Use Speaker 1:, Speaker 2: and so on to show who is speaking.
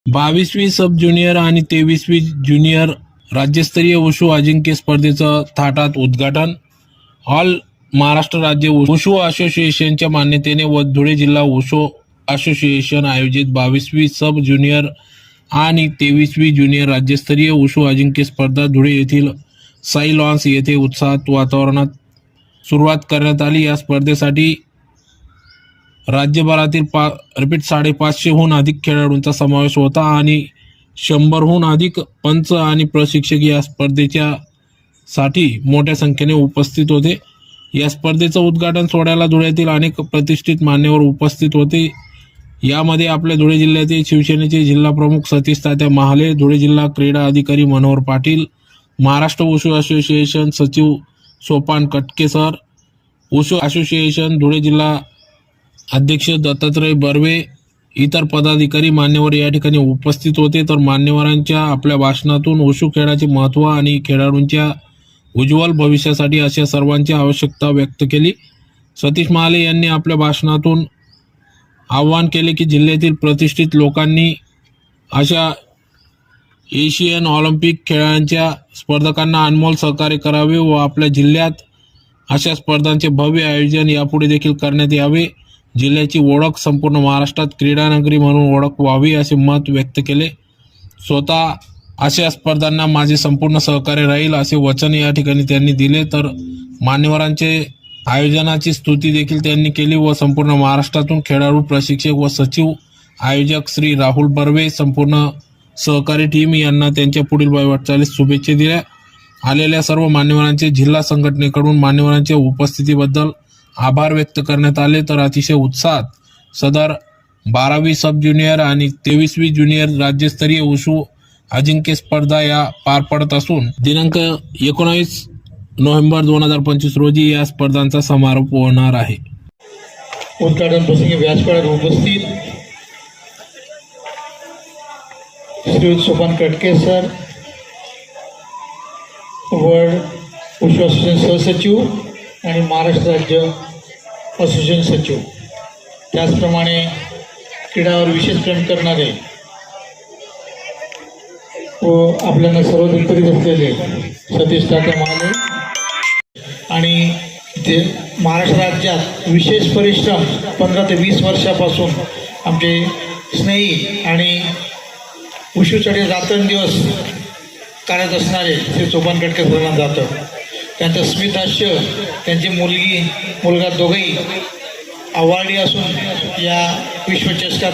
Speaker 1: 22वी सब junior आणि 23वी junior राज्यस्तरीय wushu अजिंक्य स्पर्धेचं थाटात उद्घाटन. ऑल महाराष्ट्र राज्य वुशू असोसिएशनच्या मान्यतेने व धुळे जिल्हा वुशू असोसिएशन आयोजित 22वी सब ज्युनियर आणि 23वी ज्युनियर राज्यस्तरीय वुशू अजिंक्य स्पर्धा धुळे येथील साई लॉन्स येथे उत्साहात वातावरणात सुरुवात करण्यात आली. या स्पर्धेसाठी राज्यभरातील 550हून अधिक खेळाडूंचा समावेश होता आणि 100हून अधिक पंच आणि प्रशिक्षक या स्पर्धेच्या साठी मोठ्या संख्येने उपस्थित होते. या स्पर्धेचं उद्घाटन सोहळ्याला धुळ्यातील अनेक प्रतिष्ठित मान्यवर उपस्थित होते. यामध्ये आपल्या धुळे जिल्ह्यातील शिवसेनेचे जिल्हा प्रमुख सतीश तात्या महाले, धुळे जिल्हा क्रीडा अधिकारी मनोहर पाटील, महाराष्ट्र वुशू असोसिएशन सचिव सोपान कटके सर, वुशू असोसिएशन धुळे जिल्हा अध्यक्ष दत्तात्रय बर्वे, इतर पदाधिकारी मान्यवर या ठिकाणी उपस्थित होते. तर मान्यवरांच्या आपल्या भाषणातून वुशू खेळाचे महत्त्व आणि खेळाडूंच्या उज्ज्वल भविष्यासाठी अशा सर्वांची आवश्यकता व्यक्त केली. सतीश महाले यांनी आपल्या भाषणातून आवाहन केले की जिल्ह्यातील प्रतिष्ठित लोकांनी अशा एशियन ऑलिम्पिक खेळांच्या स्पर्धकांना अनमोल सहकार्य करावे व आपल्या जिल्ह्यात अशा स्पर्धांचे भव्य आयोजन यापुढे देखील करण्यात यावे. जिल्ह्याची ओळख संपूर्ण महाराष्ट्रात क्रीडानगरी म्हणून ओळख व्हावी असे मत व्यक्त केले. स्वतः अशा स्पर्धांना माझे संपूर्ण सहकार्य राहील असे वचन या ठिकाणी त्यांनी दिले. तर मान्यवरांचे आयोजनाची स्तुती देखील त्यांनी केली व संपूर्ण महाराष्ट्रातून खेळाडू, प्रशिक्षक व सचिव, आयोजक श्री राहुल बर्वे, संपूर्ण सहकारी टीम यांना त्यांच्या पुढील वाटचालीस शुभेच्छा दिल्या. आलेल्या सर्व मान्यवरांचे जिल्हा संघटनेकडून मान्यवरांच्या उपस्थितीबद्दल आभार व्यक्त करण्यात आले. तर अतिशय उत्साहात सदर 12वी सब ज्युनियर आणि 23वी ज्युनियर राज्यस्तरीय वुशू अजिंक्य स्पर्धा या पार पडत असून दिनांक 19 नोव्हेंबर 2025 रोजी या स्पर्धांचा समारोप होणार आहे.
Speaker 2: उद्घाटन प्रसंगी व्यासपीठावर उपस्थित श्री सोपान कटके सर, वर्ल्ड वुशू असोसिएशन सहसचिव आणि महाराष्ट्र राज्य असोसिएशन सचिव, त्याचप्रमाणे क्रीडावर विशेष प्रेम करणारे व आपल्याला सर्वजण करीत असलेले सतीश तात्या महाले आणि ते महाराष्ट्र राज्यात विशेष परिश्रम 15 ते 20 वर्षापासून आमचे स्नेही आणि वुशूसाठी रात्रंदिवस करत असणारे श्री सोपान कटके सरांना जातं. त्यांचं स्मितहास्य, त्यांची मुलगा दोघंही अवॉर्डी असून या विश्वचषकात